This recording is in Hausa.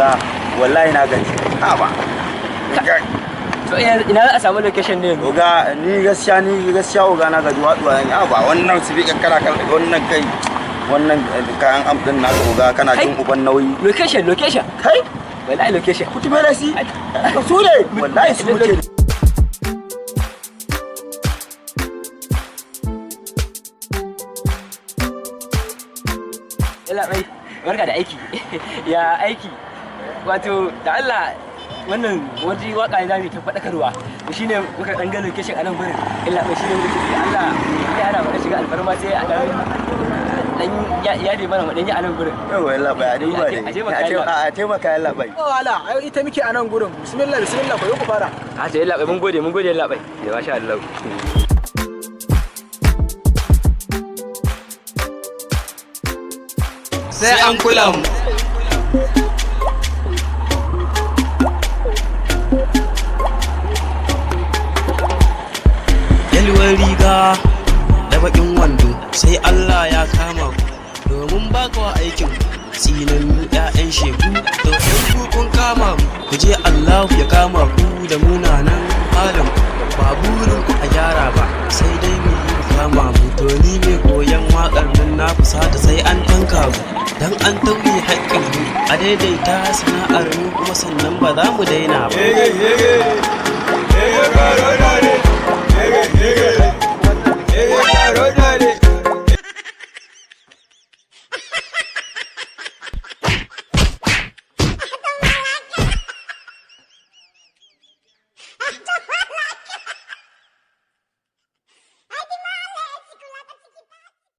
oga wallahi na gaji ba to ina za a samu location ne oga ni gaskiya oga na gaji waduwa ne ba wannan su bi kankara kan wannan kai wannan kayan am din naka oga kana jin uban nauyi location kai wallahi location kutume da shi su ne wallahi su muke Yalla bai barka da aiki ya aiki wato da Allah wannan wani waka ne zamu ta fadakarwa shine muka dan ga location a nan gurin illa bai shine muke Allah ya ana mana shiga alfarma sai a dan ya dai mana madanyi a nan gurin yawa yalla bai a duba ne a taimaka yalla bai wala ai ita muke a nan gurin bismillah ko yau ku fara a ce yalla bai mun gode yalla bai ya masha Allah sai an kula mu yalwar riga da bakin wando sai Allah ya kama ku domin baka wa aikin tsinannu 'ya'yan shegu to in kun kama mu ku je Allah ya kama ku da munanan halin ba burin ku a gyara ba sai dai mu kama mu to ni mai koyan waƙar nan na fusata sai an tanka mu dan an tauye haƙƙin mu a daidaita sana'ar mu kuma sannan ba za mu daina ba